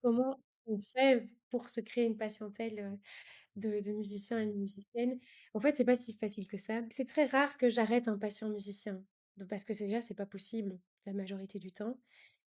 Comment on fait pour se créer une patientèle, de musiciens et de musiciennes? En fait, c'est pas si facile que ça. C'est très rare que j'arrête un patient musicien, donc parce que c'est déjà, c'est pas possible la majorité du temps.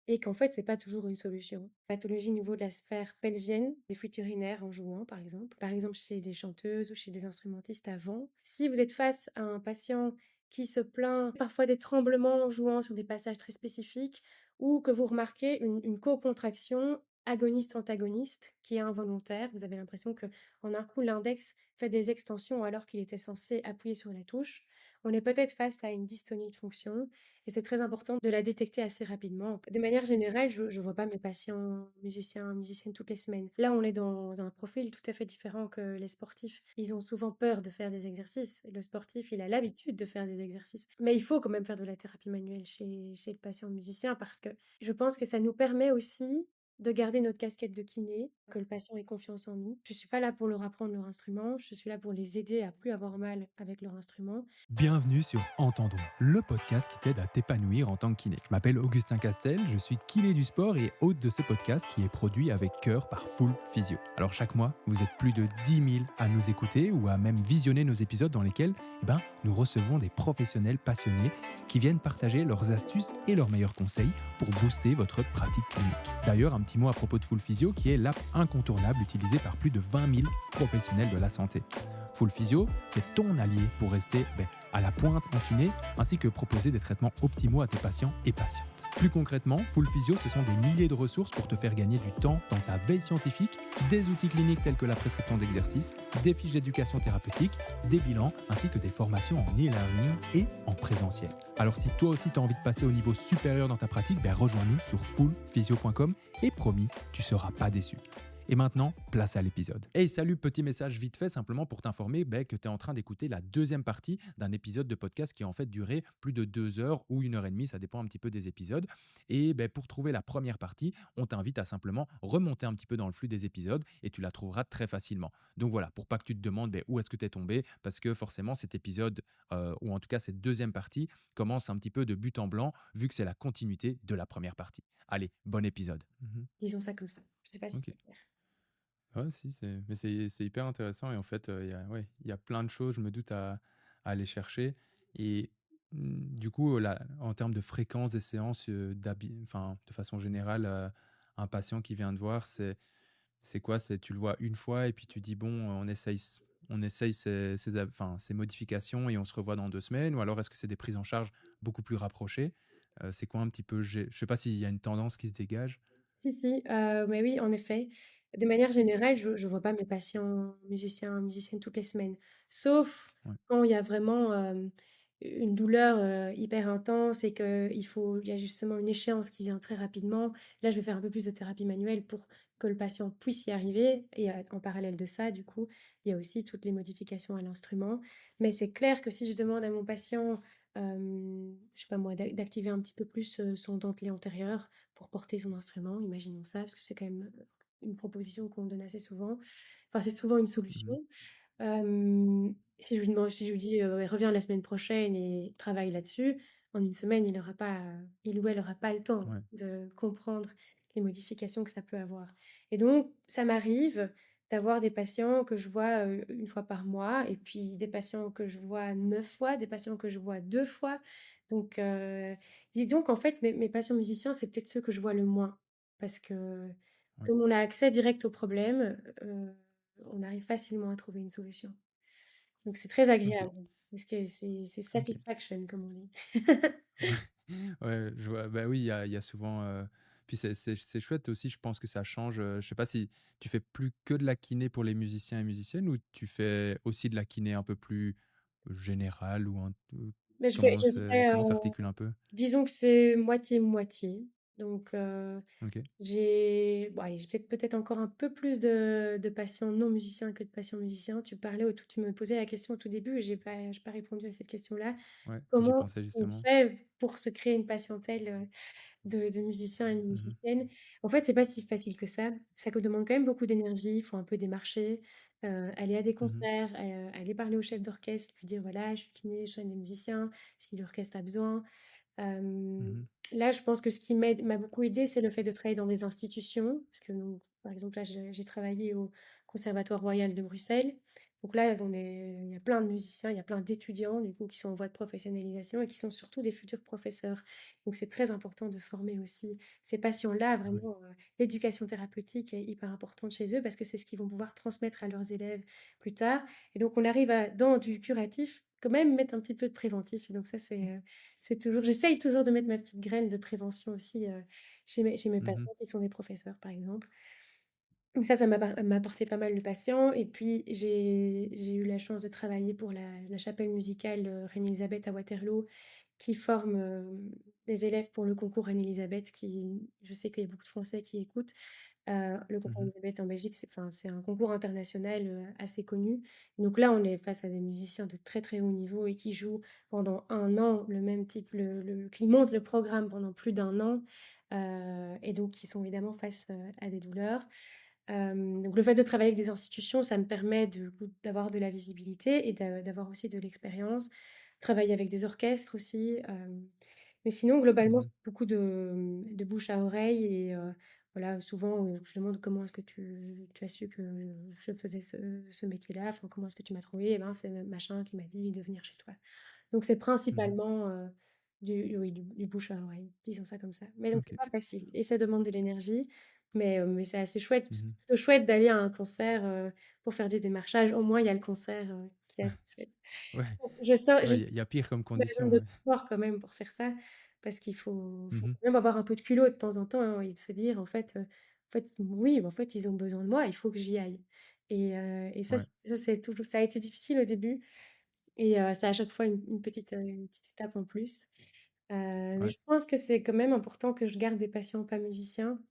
Et qu'en fait, c'est pas toujours une solution. Pathologie au niveau de la sphère pelvienne, des fuites urinaires en jouant, par exemple chez des chanteuses ou chez des instrumentistes avant. Si vous êtes face à un patient qui se plaint parfois des tremblements en jouant sur des passages très spécifiques, ou que vous remarquez une co-contraction agoniste-antagoniste qui est involontaire, vous avez l'impression que en un coup l'index fait des extensions alors qu'il était censé appuyer sur la touche, on est peut-être face à une dystonie de fonction et c'est très important de la détecter assez rapidement. De manière générale, je vois pas mes patients musiciens, musiciennes toutes les semaines. Là, on est dans un profil tout à fait différent que les sportifs. Ils ont souvent peur de faire des exercices. Le sportif, il a l'habitude de faire des exercices. Mais il faut quand même faire de la thérapie manuelle chez le patient musicien parce que je pense que ça nous permet aussi de garder notre casquette de kiné, que le patient ait confiance en nous. Je suis pas là pour leur apprendre leur instrument, je suis là pour les aider à plus avoir mal avec leur instrument. Bienvenue sur Entendons, le podcast qui t'aide à t'épanouir en tant que kiné. Je m'appelle Augustin Castel, je suis kiné du sport et hôte de ce podcast qui est produit avec cœur par Full Physio. Alors chaque mois, vous êtes plus de 10 000 à nous écouter ou à même visionner nos épisodes dans lesquels nous recevons des professionnels passionnés qui viennent partager leurs astuces et leurs meilleurs conseils pour booster votre pratique clinique. D'ailleurs, un petit mot à propos de Full Physio qui est l'app incontournable utilisée par plus de 20 000 professionnels de la santé. Full Physio, c'est ton allié pour rester à la pointe en kiné, ainsi que proposer des traitements optimaux à tes patients et patientes. Plus concrètement, Full Physio, ce sont des milliers de ressources pour te faire gagner du temps dans ta veille scientifique, des outils cliniques tels que la prescription d'exercices, des fiches d'éducation thérapeutique, des bilans, ainsi que des formations en e-learning et en présentiel. Alors si toi aussi tu as envie de passer au niveau supérieur dans ta pratique, rejoins-nous sur fullphysio.com et promis, tu ne seras pas déçu. Et maintenant, place à l'épisode. Hey, salut, petit message vite fait simplement pour t'informer que tu es en train d'écouter la deuxième partie d'un épisode de podcast qui a en fait duré plus de 2 heures ou 1 heure et demie, ça dépend un petit peu des épisodes. Et pour trouver la première partie, on t'invite à simplement remonter un petit peu dans le flux des épisodes et tu la trouveras très facilement. Donc voilà, pour pas que tu te demandes où est-ce que tu es tombé, parce que forcément cet épisode, ou en tout cas cette deuxième partie, commence un petit peu de but en blanc vu que c'est la continuité de la première partie. Allez, bon épisode. Disons ça comme ça. Je sais pas si Ok. c'est clair. Ouais, si, c'est hyper intéressant et en fait, il y a plein de choses, je me doute, à aller chercher et du coup, là, en termes de fréquence des séances, enfin, de façon générale, un patient qui vient te voir, c'est quoi? C'est tu le vois une fois et puis tu dis: «Bon, on essaye ces modifications et on se revoit dans 2 semaines» ou alors est-ce que c'est des prises en charge beaucoup plus rapprochées? C'est quoi un petit peu je sais pas s'il y a une tendance qui se dégage? Si, si, mais oui, en effet. De manière générale, je vois pas mes patients musiciens, musiciennes toutes les semaines. Sauf Ouais, quand il y a vraiment, une douleur, hyper intense et il y a justement une échéance qui vient très rapidement. Là, je vais faire un peu plus de thérapie manuelle pour que le patient puisse y arriver et en parallèle de ça, du coup, il y a aussi toutes les modifications à l'instrument. Mais c'est clair que si je demande à mon patient, je sais pas moi, d'activer un petit peu plus, son dentelé antérieur, pour porter son instrument, imaginons ça, parce que c'est quand même, une proposition qu'on me donne assez souvent. Enfin, c'est souvent une mmh, solution. Si je lui dis, «Ouais, reviens la semaine prochaine et travaille là-dessus», en une semaine, il ou elle aura pas le temps ouais, de comprendre les modifications que ça peut avoir. Et donc ça m'arrive d'avoir des patients que je vois, 1 fois par mois et puis des patients que je vois 9 fois, des patients que je vois 2 fois. Donc disons qu'en fait, mes patients musiciens, c'est peut-être ceux que je vois le moins parce que ouais, comme on a accès direct au problème, on arrive facilement à trouver une solution. Donc c'est très OK. agréable parce que c'est OK. satisfaction comme on dit. Ouais, ouais, je vois. Bah, oui, il y a souvent, puis c'est chouette aussi, je pense que ça change, je sais pas si tu fais plus que de la kiné pour les musiciens et musiciennes ou tu fais aussi de la kiné un peu plus générale ou Mais je fais, comment ça s'articule un peu? disons que c'est moitié-moitié. Donc OK, j'ai peut-être encore un peu plus de patients non musiciens que de patients musiciens. Tu me posais la question au tout début et j'ai pas répondu à cette question-là. ouais, j'y Comment pensais on justement. fait pour se créer une patientèle, de musiciens et de Mmh. musiciennes? En fait, c'est pas si facile que ça. Ça demande quand même beaucoup d'énergie. Il faut un peu démarcher, aller à des Mmh. concerts, aller parler au chef d'orchestre, lui dire: «Voilà, je suis kiné, je soigne des musiciens, si l'orchestre a besoin». Hem, Mmh. Là, je pense que ce qui m'a beaucoup aidée, c'est le fait de travailler dans des institutions. Parce que donc, par exemple, là, j'ai travaillé au Conservatoire royal de Bruxelles. Donc là, il y a plein de musiciens, il y a plein d'étudiants, du coup, qui sont en voie de professionnalisation et qui sont surtout des futurs professeurs. Donc c'est très important de former aussi ces patients-là, Ouais. vraiment, l'éducation thérapeutique est hyper importante chez eux parce que c'est ce qu'ils vont pouvoir transmettre à leurs élèves plus tard. Et donc on arrive à, dans du curatif, quand même mettre un petit peu de préventif. Et donc ça, c'est toujours j'essaye toujours de mettre ma petite graine de prévention aussi, chez mes Mmh. patients qui sont des professeurs, par exemple. Donc ça m'a apporté pas mal de patients et puis j'ai eu la chance de travailler pour la chapelle musicale, Reine-Élisabeth à Waterloo qui forme, des élèves pour le concours Reine-Élisabeth qui je sais qu'il y a beaucoup de Français qui écoutent. Le concours Mmh. Elisabeth en Belgique, c'est un concours international, assez connu. Donc là, on est face à des musiciens de très, très haut niveau et qui jouent pendant 1 an le même type qui montent le programme pendant plus d'1 an, et donc qui sont évidemment face, à des douleurs. Donc le fait de travailler avec des institutions, ça me permet d'avoir de la visibilité et d'avoir aussi de l'expérience. Travailler avec des orchestres aussi, mais sinon globalement, Mmh. c'est beaucoup de bouche à oreille et voilà, souvent, je demande: «Comment est-ce que tu as su que je faisais ce métier-là? Enfin, comment est-ce que tu m'as trouvé?» «Eh ben, c'est machin qui m'a dit de venir chez toi». Donc c'est Mmh. principalement, du bouche à oreille, disons ça comme ça. Mais donc c'est OK. pas facile et ça demande de l'énergie, mais c'est assez chouette. C'est Mmh. plutôt chouette d'aller à un concert, pour faire du démarchage. Au moins, il y a le concert, qui est assez chouette. Ouais, Bon, je ouais, sais il y a pire comme qu'il y a besoin condition, de ouais. sport quand même pour faire ça, parce qu'il faut Mmh. quand même avoir un peu de culot de temps en temps, hein, et de se dire: en fait, oui, en fait, ils ont besoin de moi, il faut que j'y aille». Et ça, Ouais, c'est toujours ça a été difficile au début et c'est à chaque fois une petite étape en plus. Mais ouais. je pense que c'est quand même important que je garde des patients pas musiciens,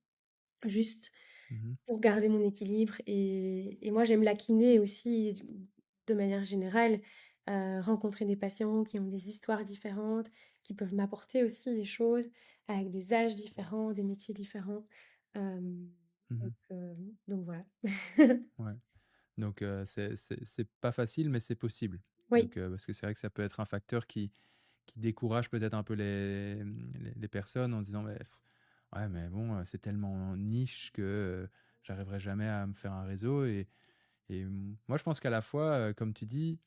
juste Mmh. pour garder mon équilibre et moi j'aime la kiné aussi de manière générale, rencontrer des patients qui ont des histoires différentes, qui peuvent m'apporter aussi des choses avec des âges différents, des métiers différents. Hem, Mmh. donc donc voilà. Ouais. Donc c'est pas facile, mais c'est possible. Oui, Donc parce que c'est vrai que ça peut être un facteur qui décourage peut-être un peu les personnes en se disant: «Beh, ouais, mais bon, c'est tellement niche que, j'arriverai jamais à me faire un réseau» et moi je pense qu'à la fois, comme tu dis,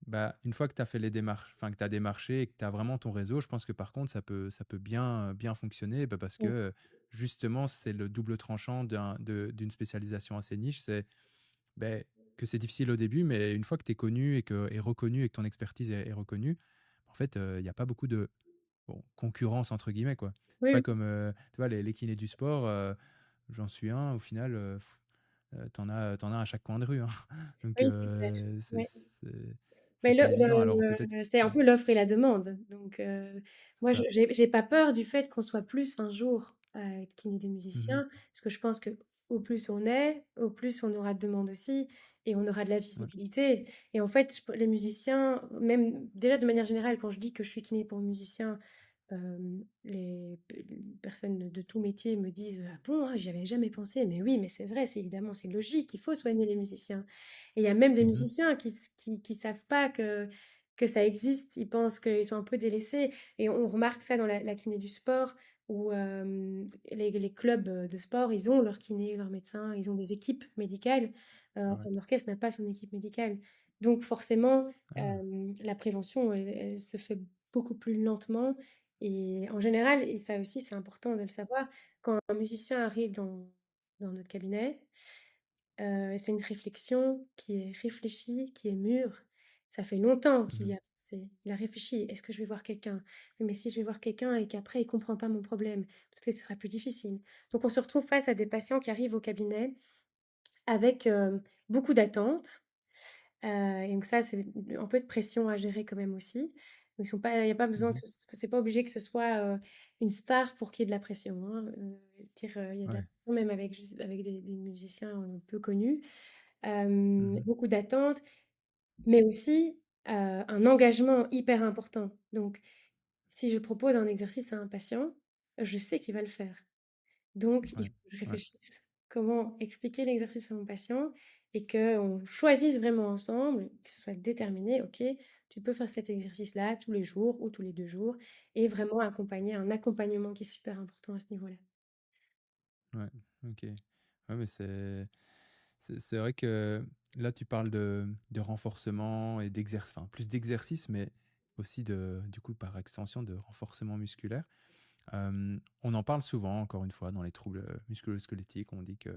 bah, une fois que tu as fait les démarches, enfin que tu as démarché et que tu as vraiment ton réseau, je pense que par contre ça peut bien fonctionner, bah, parce que, oui, justement c'est le double tranchant d'une spécialisation assez niche. C'est, beh, que c'est difficile au début, mais une fois que tu es connu et reconnu et que ton expertise est reconnue, en fait, il y a pas beaucoup de, bon, «concurrence» entre guillemets, quoi. C'est pas oui, comme, tu vois les kinés du sport, j'en suis un au final, tu as à chaque coin de rue, hein. Donc oui, c'est clair. Ouais. c'est Mais pas évident. Alors peut-être c'est un ouais. peu l'offre et la demande. Donc, C'est moi, ça. j'ai pas peur du fait qu'on soit plus un jour à être kiné des Mmh. musiciens, parce que je pense qu'au plus on est, au plus on aura de demandes aussi et on aura de la Ouais, visibilité et en fait, les musiciens, même déjà de manière générale, quand je dis que je suis kiné pour musiciens, les personnes de tout métier me disent: «Ah bon? Ah, j'y avais jamais pensé». Mais oui, mais c'est vrai, c'est évidemment, c'est logique, il faut soigner les musiciens. Et il y a même des mmh, musiciens qui savent pas que ça existe. Ils pensent qu'ils sont un peu délaissés et on remarque ça dans la kiné du sport où, les clubs, de sport, ils ont leur kiné, leur médecin, ils ont des équipes médicales. c'est vrai. Un orchestre n'a pas son équipe médicale. Donc forcément, Ah! la prévention, elle se fait beaucoup plus lentement et en général et ça aussi c'est important de le savoir, quand un musicien arrive dans notre cabinet, c'est une réflexion qui est réfléchie, qui est mûre. Ça fait longtemps qu'il y Mmh. a pensé. Il a réfléchi: «Est-ce que je vais voir quelqu'un? Oui, mais si je vais voir quelqu'un et qu'après il comprend pas mon problème, peut-être que ce sera plus difficile». Donc on se retrouve face à des patients qui arrivent au cabinet avec, beaucoup d'attentes, et donc ça, c'est un peu de pression à gérer quand même aussi. Donc ils sont pas il y a pas besoin que Mmh. c'est pas obligé que ce soit, une star pour qu'il y ait de la pression, hein, dire, il y a de la Ouais. pression même avec des musiciens, peu connus. Mmh. Beaucoup d'attentes, mais aussi, un engagement hyper important. Donc si je propose un exercice à un patient, je sais qu'il va le faire. Donc il Ouais. faut que je Ouais. réfléchisse comment expliquer l'exercice à mon patient et qu'on choisisse vraiment ensemble, que ce soit déterminé, OK, tu peux faire cet exercice-là tous les jours ou tous les 2 jours et vraiment accompagner un accompagnement qui est super important à ce niveau-là. Ouais, OK. Ouais, mais c'est vrai que là, tu parles de renforcement et enfin, plus d'exercice, mais aussi du coup, par extension, de renforcement musculaire. On en parle souvent, encore une fois, dans les troubles, musculo-squelettiques. On dit que,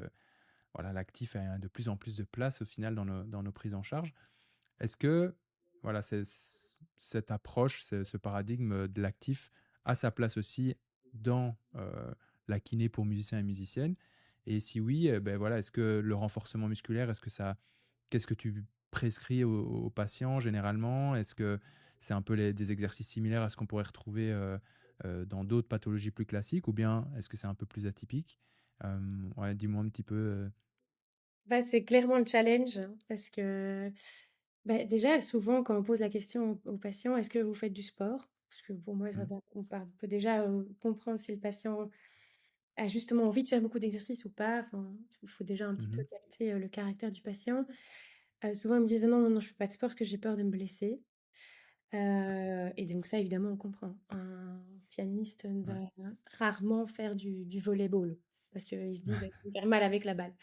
voilà, l'actif a de plus en plus de place, au final, dans nos prises en charge. Est-ce que, voilà, cette approche, ce paradigme de l'actif a sa place aussi dans la kiné pour musiciens et musiciennes? Et si oui, ben voilà, est-ce que le renforcement musculaire, qu'est-ce que tu prescris aux patients généralement? Est-ce que c'est un peu des exercices similaires à ce qu'on pourrait retrouver dans d'autres pathologies plus classiques, ou bien est-ce que c'est un peu plus atypique? Ouais, dis-moi un petit peu. Bah, c'est clairement le challenge, hein, parce que, bah, déjà, souvent, quand on pose la question aux patients: «Est-ce que vous faites du sport?» Parce que pour moi, ça Mmh, va on peut déjà, comprendre si le patient a justement envie de faire beaucoup d'exercices ou pas. Enfin, il faut déjà un petit peu mmh, capter, le caractère du patient. Souvent, ils me disent: «Non, non, non, je fais pas de sport parce que j'ai peur de me blesser». Et donc ça, évidemment, on comprend. Un pianiste ne ouais, va rarement faire du volley-ball parce qu'il se dit: «Bah, je vais me faire mal avec la balle».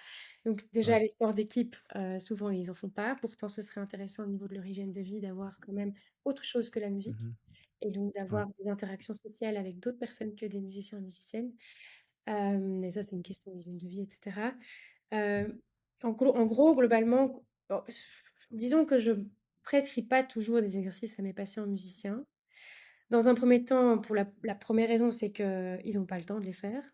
Donc déjà, ouais, les sports d'équipe, souvent, ils en font pas. Pourtant, ce serait intéressant au niveau de leur hygiène de vie d'avoir quand même autre chose que la musique mmh, et donc ouais, d'avoir des interactions sociales avec d'autres personnes que des musiciens et musiciennes. Et ça, c'est une question d'hygiène de vie et cetera. Hem, en gros, globalement, bon, disons que je prescris pas toujours des exercices à mes patients musiciens. Dans un premier temps, pour la 1re raison, c'est qu'ils ont pas le temps de les faire.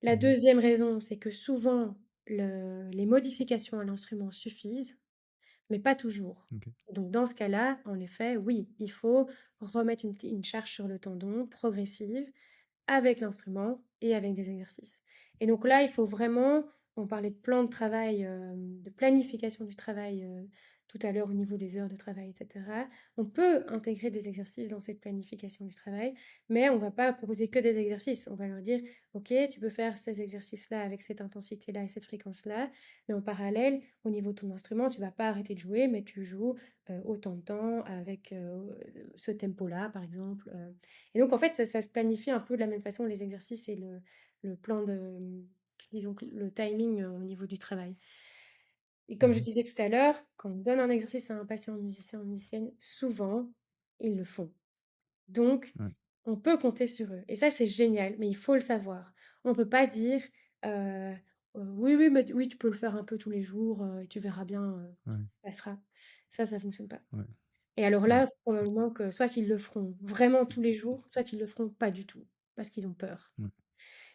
La mmh, deuxième raison, c'est que souvent les modifications à l'instrument suffisent, mais pas toujours. OK. Donc dans ce cas-là, en effet, oui, il faut remettre une charge sur le tendon progressive avec l'instrument et avec des exercices. Et donc là, il faut vraiment on parlait de plan de travail, de planification du travail, tout à l'heure au niveau des heures de travail et cetera. On peut intégrer des exercices dans cette planification du travail, mais on ne va pas proposer que des exercices. On va leur dire: «OK, tu peux faire ces exercices-là avec cette intensité-là et cette fréquence-là, mais en parallèle, au niveau de ton instrument, tu ne vas pas arrêter de jouer, mais tu joues, autant de temps avec, ce tempo-là», par exemple, et donc en fait, ça se planifie un peu de la même façon, les exercices et le plan de, disons que le timing, au niveau du travail. Et comme je Mmh, disais tout à l'heure, quand on donne un exercice à un patient musicien ou musicienne, souvent, ils le font. Donc ouais, on peut compter sur eux et ça, c'est génial, mais il faut le savoir. On peut pas dire, heu: «Oui, oui, mais oui, tu peux le faire un peu tous les jours, et tu verras bien, ouais, ça passera». Ça fonctionne pas. ouais, Et alors ouais, là, probablement que soit ils le feront vraiment tous les jours, soit ils le feront pas du tout, parce qu'ils ont peur. ouais,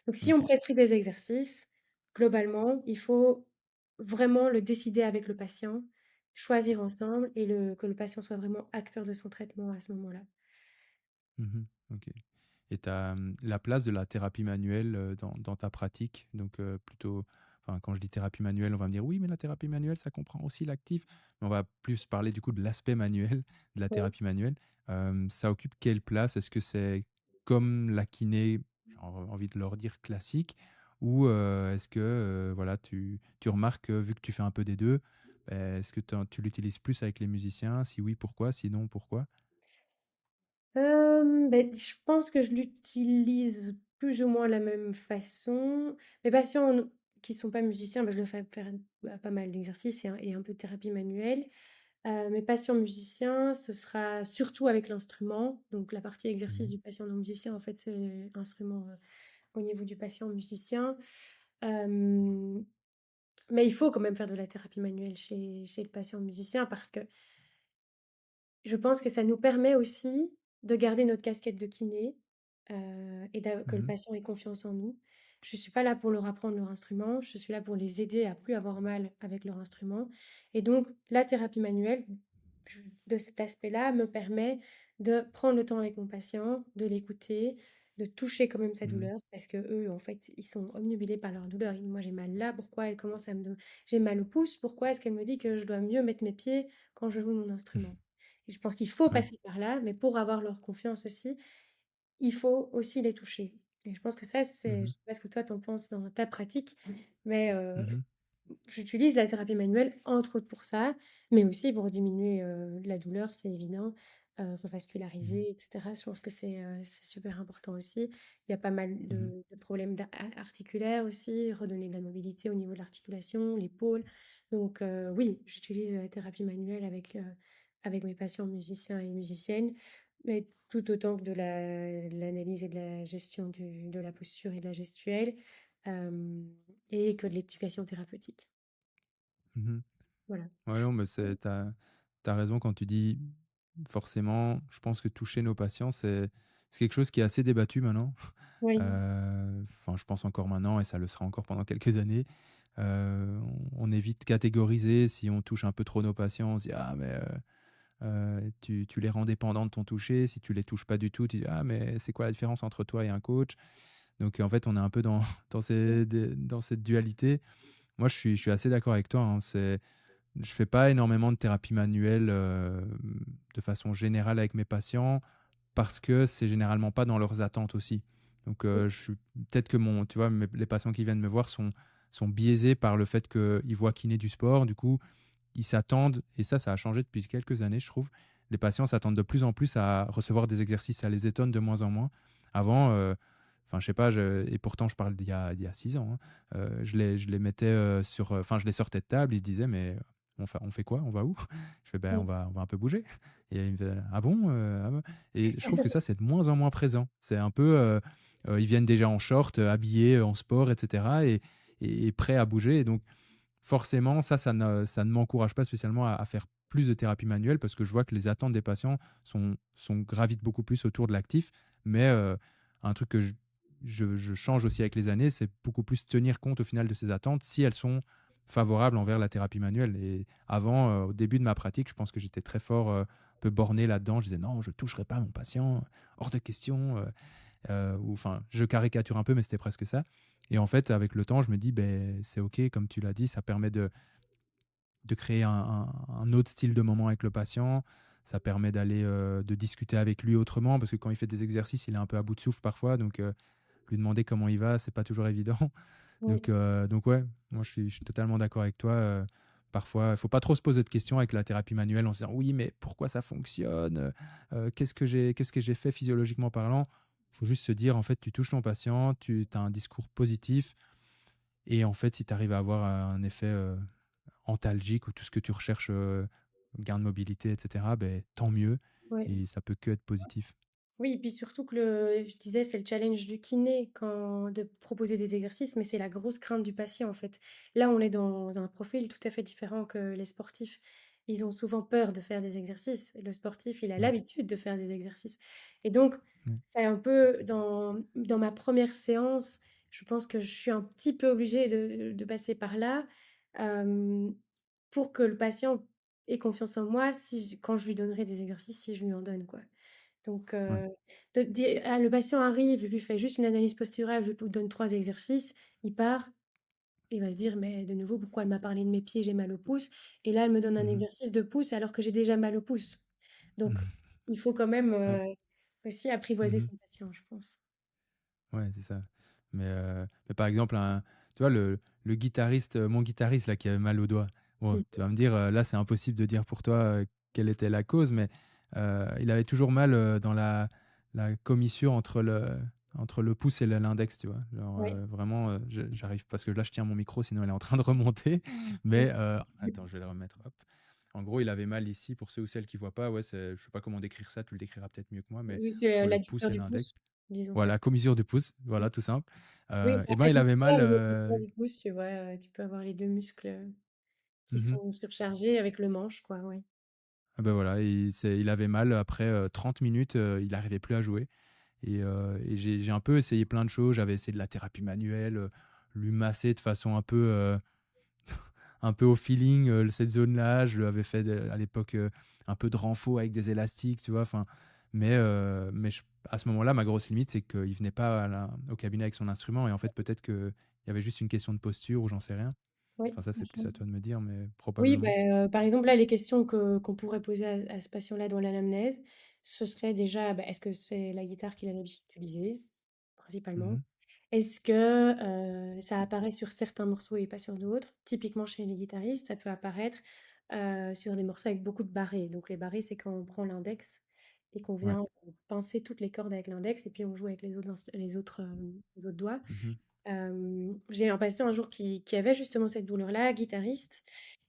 Donc si on OK. prescrit des exercices, globalement, il faut vraiment le décider avec le patient, choisir ensemble et que le patient soit vraiment acteur de son traitement à ce moment-là. Mmh, OK. Et tu as, la place de la thérapie manuelle, dans ta pratique? Donc, plutôt, enfin, quand je dis thérapie manuelle, on va me dire: «Oui, mais la thérapie manuelle, ça comprend aussi l'actif». Mais on va plus parler, du coup, de l'aspect manuel de la Oui. thérapie manuelle. Ça occupe quelle place? Est-ce que c'est comme la kiné, j'ai envie de leur dire classique? Ou, est-ce que, voilà, tu remarques que vu que tu fais un peu des 2, est-ce que tu l'utilises plus avec les musiciens? Si oui, pourquoi? Sinon, pourquoi? Beh, je pense que je l'utilise plus ou moins de la même façon. Mes patients qui sont pas musiciens, bah, je leur fais faire, bah, pas mal d'exercices et un peu de thérapie manuelle. Mes patients musiciens, ce sera surtout avec l'instrument. Donc la partie exercice Mmh, du patient non musicien, en fait, c'est instrument, au niveau du patient musicien. Hem, mais il faut quand même faire de la thérapie manuelle chez le patient musicien parce que je pense que ça nous permet aussi de garder notre casquette de kiné, et que le mmh, patient ait confiance en nous. Je suis pas là pour leur apprendre leur instrument, je suis là pour les aider à plus avoir mal avec leur instrument et donc la thérapie manuelle, je de cet aspect-là, me permet de prendre le temps avec mon patient, de l'écouter, de toucher quand même sa mmh, douleur parce qu'eux, en fait, ils sont obnubilés par leur douleur. Ils «Moi, j'ai mal là, pourquoi elle commence à me don j'ai mal au pouce, pourquoi est-ce qu'elle me dit que je dois mieux mettre mes pieds quand je joue mon instrument?» Et je pense qu'il faut ouais. passer par là, mais pour avoir leur confiance aussi, il faut aussi les toucher. Et je pense que ça, c'est je Mmh, sais pas ce que toi tu en penses dans ta pratique, mais mmh. j'utilise la thérapie manuelle entre autres pour ça, mais aussi pour diminuer, la douleur, c'est évident, Mmh. revasculariser et cetera. Je pense que c'est super important aussi. Il y a pas mal Mmh. de problèmes articulaires aussi, redonner de la mobilité au niveau de l'articulation, l'épaule. Donc oui, j'utilise la thérapie manuelle avec mes patients musiciens et musiciennes, mais tout autant que de l'analyse et de la gestion de la posture et de la gestuelle, hem et que de l'éducation thérapeutique. Mmh. Voilà. Ouais, non, mais tu as raison quand tu dis forcément, je pense que toucher nos patients, c'est quelque chose qui est assez débattu maintenant. Oui, Enfin, je pense encore maintenant et ça le sera encore pendant quelques années. On est vite catégorisé si on touche un peu trop nos patients, on se dit: «Ah mais tu les rends dépendants de ton toucher». Si tu les touches pas du tout, tu dis: «Ah mais c'est quoi la différence entre toi et un coach?» Donc en fait, on est un peu dans dans cette dualité. Moi, je suis assez d'accord avec toi, hein. Je fais pas énormément de thérapie manuelle, de façon générale avec mes patients parce que c'est généralement pas dans leurs attentes aussi. Donc, oui, je suis peut-être que mon tu vois, les patients qui viennent me voir sont biaisés par le fait qu'ils voient kiné du sport. Du coup, ils s'attendent et ça a changé depuis quelques années, je trouve. Les patients s'attendent de plus en plus à recevoir des exercices, ça les étonne de moins en moins. Avant, enfin, je sais pas, et pourtant je parle d'il y a 6 ans, hein, je les mettais, enfin, je les sortais de table, ils disaient: «Mais on fait quoi? On va où?» Je fais: «Ben, oui. on va un peu bouger». Et ils me faisaient: «Ah bon? Ah bon?» Et je trouve que ça, c'est de moins en moins présent. C'est un peu, ils viennent déjà en short, habillés, en sport et cetera et prêts à bouger et donc forcément, ça ne m'encourage pas spécialement à faire plus de thérapie manuelle parce que je vois que les attentes des patients gravitent beaucoup plus autour de l'actif. Mais un truc que je change aussi avec les années, c'est beaucoup plus tenir compte au final de ces attentes si elles sont favorables envers la thérapie manuelle. Et avant, au début de ma pratique, je pense que j'étais très fort, un peu borné là-dedans. Je disais: «Non, je ne toucherai pas mon patient, hors de question», ou enfin, je caricature un peu, mais c'était presque ça. Et en fait, avec le temps, je me dis, ben c'est OK, comme tu l'as dit, ça permet de créer un autre style de moment avec le patient. Ça permet de discuter avec lui autrement, parce que quand il fait des exercices, il est un peu à bout de souffle parfois, donc lui demander comment il va, c'est pas toujours évident. Oui, Donc ouais, moi je suis totalement d'accord avec toi. Parfois, il faut pas trop se poser de questions avec la thérapie manuelle en se disant oui, mais pourquoi ça fonctionne? Qu'est-ce que j'ai fait physiologiquement parlant? Il faut juste se dire en fait, tu touches ton patient, tu as un discours positif, et en fait, si tu arrives à avoir un effet antalgique ou tout ce que tu recherches, gain de mobilité, etc., ben, tant mieux, ouais. et ça peut que être positif. Oui, et puis surtout que je disais, c'est le challenge du kiné quand de proposer des exercices, mais c'est la grosse crainte du patient, en fait. Là, on est dans un profil tout à fait différent que les sportifs. Ils ont souvent peur de faire des exercices. Le sportif, il a Mm. l'habitude de faire des exercices. Et donc, Ouais. c'est un peu dans ma première séance, je pense que je suis un petit peu obligée de passer par là, hem, pour que le patient ait confiance en moi quand je lui donnerai des exercices, si je lui en donne, quoi. Donc, Ouais. de dire ah, le patient arrive, je lui fais juste une analyse posturale, je lui donne 3 exercices, il part, il va se dire: «Mais de nouveau, pourquoi elle m'a parlé de mes pieds, j'ai mal au pouce et là, elle me donne un Mhm. exercice de pouce alors que j'ai déjà mal au pouce». Donc Mhm. il faut quand même, Ouais. aussi apprivoiser Mhm. son patient, je pense. Ouais, c'est ça. Mais par exemple, tu vois, le guitariste, mon guitariste là, qui avait mal au doigt. Bon, Mmh. tu vas me dire, là, c'est impossible de dire pour toi quelle était la cause, mais il avait toujours mal dans la commissure entre le pouce et l'index, tu vois. Genre, Ouais. vraiment, j'arrive, parce que là, je tiens mon micro, sinon elle est en train de remonter. Mais Oui. attends, je vais le remettre. Hop. En gros, il avait mal ici, pour ceux ou celles qui voient pas. Ouais, je sais pas comment décrire ça, tu le décriras peut-être mieux que moi, mais Oui, c'est entre le pouce l'adducteur et du l'index. pouce, disons ça. Voilà, commissure du pouce, Mmh. voilà, tout simple. Oui, Et bah, ben, il avait mal, adducteur et abducteur du pouce, tu vois? Tu peux avoir les 2 muscles, qui mmh. sont surchargés avec le manche, quoi, ouais. Ah bah, voilà, il avait mal après, 30 minutes, il arrivait plus à jouer. Et j'ai un peu essayé plein de choses. J'avais essayé de la thérapie manuelle, lui masser de façon un peu au feeling, cette zone-là. Je lui avais fait à l'époque, un peu de renfo avec des élastiques, tu vois? Enfin, mais à ce moment-là, ma grosse limite, c'est qu'il venait pas au cabinet avec son instrument, et en fait, peut-être qu'il y avait juste une question de posture ou j'en sais rien. Oui, Enfin, ça, c'est plus à toi de me dire, mais oui, bah, probablement. par exemple, là, les questions qu'on pourrait poser à ce patient-là dans l'anamnèse, ce serait déjà, bah, est-ce que c'est la guitare qu'il a l'habitude d'utiliser? Mmh Principalement. mh. Est-ce que, ça apparaît sur certains morceaux et pas sur d'autres? Typiquement chez les guitaristes, ça peut apparaître, sur des morceaux avec beaucoup de barrés. Donc les barrés, c'est quand on prend l'index et qu'on Ouais. vient pincer toutes les cordes avec l'index et puis on joue avec les autres doigts. Mmh. J'ai un patient un jour qui avait justement cette douleur-là, guitariste.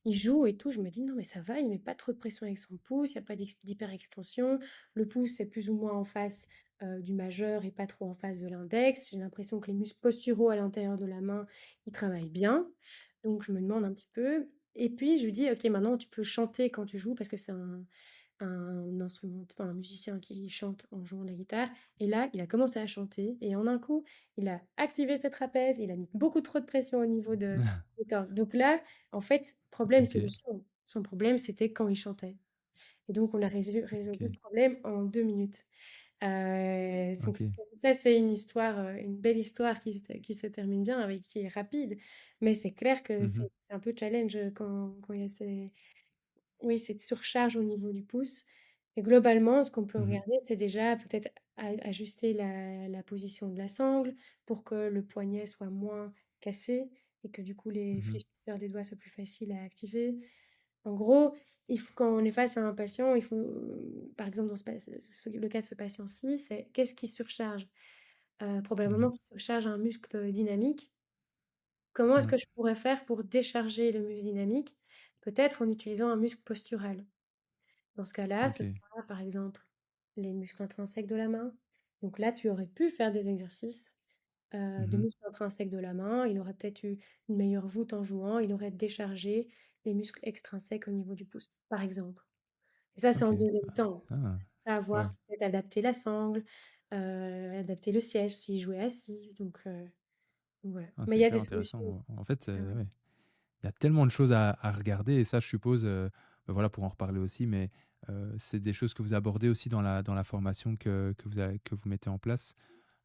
Il joue et tout, je me dis: «Non mais ça va, il met pas trop de pression avec son pouce, il y a pas d'hyperextension. Le pouce est plus ou moins en face, du majeur et pas trop en face de l'index. J'ai l'impression que les muscles posturaux à l'intérieur de la main, ils travaillent bien». Donc je me demande un petit peu et puis je lui dis: «OK, maintenant tu peux chanter quand tu joues» parce que c'est un musicien qui chante en jouant de la guitare et là, il a commencé à chanter et en un coup, il a activé ses trapèzes, il a mis beaucoup trop de pression au niveau de des cordes. Donc là, en fait, problème OK, solution. Son problème, c'était quand il chantait et donc on a résolu le OK, problème en 2 minutes. Donc OK. ça, c'est une histoire, une belle histoire qui se termine bien avec qui est rapide, mais c'est clair que Mmh. c'est un peu challenge, quand il y a ces oui, cette surcharge au niveau du pouce et globalement, ce qu'on peut Mmh. regarder, c'est déjà peut-être ajuster la position de la sangle pour que le poignet soit moins cassé et que du coup les Mmh. fléchisseurs des doigts soient plus faciles à activer. En gros, il faut quand on est face à un patient, il faut, par exemple dans le cas de ce patient-ci, c'est qu'est-ce qui surcharge? Mmh. Probablement qu'il surcharge un muscle dynamique. Comment est-ce Ouais. que je pourrais faire pour décharger le muscle dynamique? Peut-être en utilisant un muscle postural. Dans ce cas-là, ce OK. sera par exemple les muscles intrinsèques de la main. Donc là, tu aurais pu faire des exercices, de Mmh. muscles intrinsèques de la main. Il aurait peut-être eu une meilleure voûte en jouant. Il aurait déchargé les muscles extrinsèques au niveau du pouce, par exemple. Et ça, c'est en OK. deuxième temps. Ah! Après Ouais. avoir peut-être adapté la sangle, adapté le siège s'il jouait assis. Donc voilà. Ah, Mais c'est il y a hyper des solutions. intéressant. En fait, Ah ouais. ouais, il y a tellement de choses à regarder et ça, je suppose, bah, voilà, pour en reparler aussi, mais c'est des choses que vous abordez aussi dans la formation que vous mettez en place?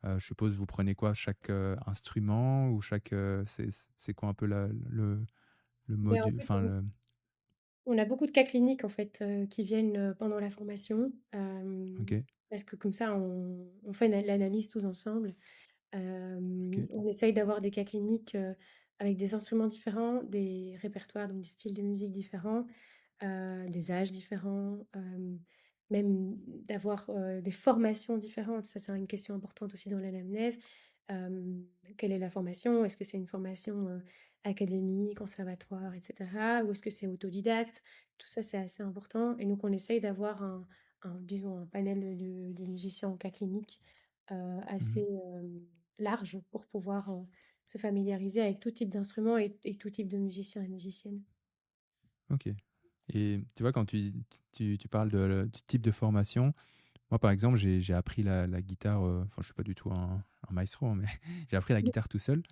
Je suppose vous prenez quoi? Chaque, instrument ou chaque, c'est quoi un peu la le Ben, en module fait, enfin le on a beaucoup de cas cliniques en fait, qui viennent, pendant la formation, OK, parce que comme ça on fait l'analyse tous ensemble. OK. On essaye d'avoir des cas cliniques, avec des instruments différents, des répertoires, donc des styles de musique différents, des âges différents, même d'avoir, des formations différentes. Ça, c'est une question importante aussi dans l'anamnèse. Quelle est la formation? Est-ce que c'est une formation, académie, conservatoire et cetera? Ou est-ce que c'est autodidacte? Tout ça, c'est assez important et donc on essaye d'avoir disons un panel de musiciens en cas clinique, Mmh. assez, large pour pouvoir, se familiariser avec tout type d'instruments et tout type de musiciens et musiciennes. OK. Et tu vois, quand tu parles du type de formation, moi, par exemple, j'ai appris la guitare, enfin, je suis pas du tout un maestro, hein, mais j'ai appris la guitare tout seul,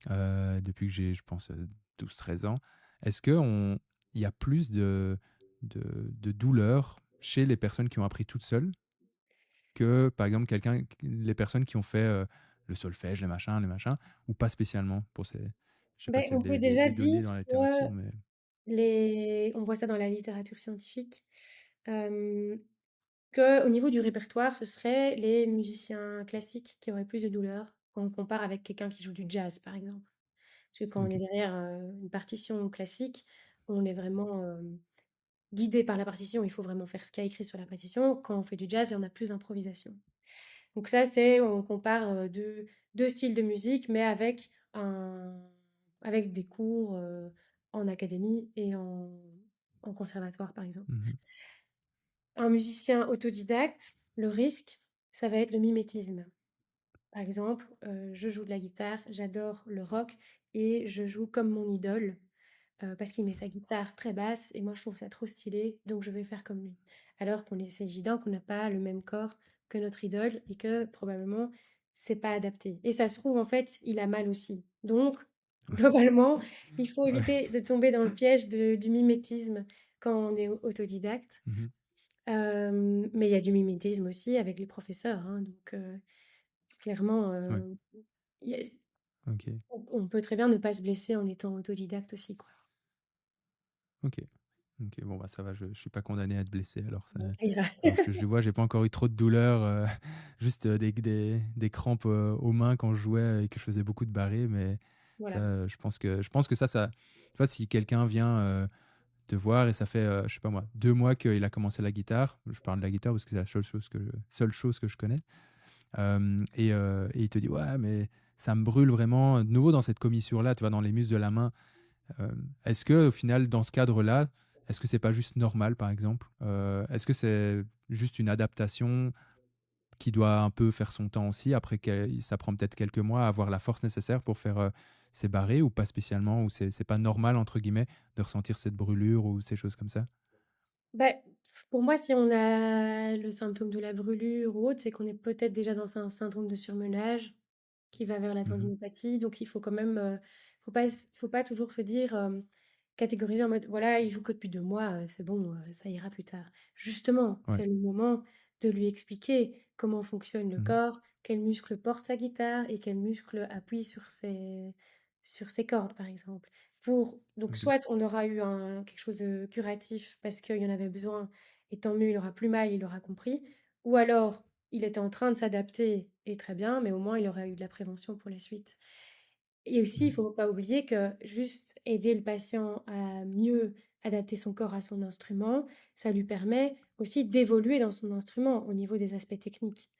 depuis que j'ai, je pense, 12-13 ans. Est-ce qu'il y a plus de douleur chez les personnes qui ont appris toutes seules que, par exemple, les personnes qui ont fait, le solfège, les machins, ou pas spécialement pour ces je sais pas Beh, s'il y a on peut déjà des dire données dans la que littérature, mais on voit ça dans la littérature scientifique, hem, qu'au niveau du répertoire, ce serait les musiciens classiques qui auraient plus de douleur quand on compare avec quelqu'un qui joue du jazz, par exemple. Parce que quand on est OK. derrière, une partition classique, on est vraiment, guidé par la partition, il faut vraiment faire ce qu'il y a écrit sur la partition. Quand on fait du jazz, il y en a plus d'improvisation. Donc ça, c'est on compare, 2 styles de musique, mais avec des cours, en académie et en conservatoire, par exemple. Mmh. Un musicien autodidacte, le risque, ça va être le mimétisme. Par exemple, je joue de la guitare, j'adore le rock et je joue comme mon idole. Parce qu'il met sa guitare très basse et moi je trouve ça trop stylé, donc je vais faire comme lui. Alors c'est évident qu'on n'a pas le même corps que notre idole et que probablement c'est pas adapté et ça se trouve en fait, il a mal aussi. Donc globalement, il faut Ouais. éviter de tomber dans le piège du mimétisme quand on est autodidacte. Mmh. Mais il y a du mimétisme aussi avec les professeurs, hein, donc clairement, Ouais. il y a OK. on peut très bien ne pas se blesser en étant autodidacte aussi, quoi. OK. OK, bon, bah, ça va, je suis pas condamné à être blessé alors ça Bon, ça ira. alors je vois, j'ai pas encore eu trop de douleurs, juste, des crampes, aux mains quand je jouais et que je faisais beaucoup de barré, mais ça, Voilà. je pense que ça tu vois, si quelqu'un vient, te voir et ça fait, je sais pas moi, 2 mois qu'il a commencé la guitare, je parle de la guitare parce que c'est la seule chose que je connais, et il te dit: «Ouais, mais ça me brûle vraiment», de nouveau dans cette commissure-là, tu vois, dans les muscles de la main. Est-ce que au final, dans ce cadre-là, est-ce que c'est pas juste normal, par exemple? Est-ce que c'est juste une adaptation qui doit un peu faire son temps aussi, après que ça prend peut-être quelques mois à avoir la force nécessaire pour faire, ces barrés ou pas spécialement? Ou c'est pas «normal» entre guillemets de ressentir cette brûlure ou ces choses comme ça? Bah, pour moi, si on a le symptôme de la brûlure ou autre, c'est qu'on est peut-être déjà dans un syndrome de surmenage qui va vers la Mmh. tendinopathie. Donc il faut quand même, faut pas toujours se dire, catégoriser en mode: «Voilà, il joue que depuis 2 mois, c'est bon, ça ira plus tard». Justement, Ouais. c'est le moment de lui expliquer comment fonctionne le Mmh. corps, quel muscle porte sa guitare et quel muscle appuie sur ses cordes, par exemple. Pour donc OK. soit on aura eu un quelque chose de curatif parce qu'il y en avait besoin et tant mieux, il aura plus mal, il aura compris. Ou alors, il était en train de s'adapter et très bien, mais au moins il aura eu de la prévention pour la suite. Et aussi, il Mmh. faut pas oublier que juste aider le patient à mieux adapter son corps à son instrument, ça lui permet aussi d'évoluer dans son instrument au niveau des aspects techniques.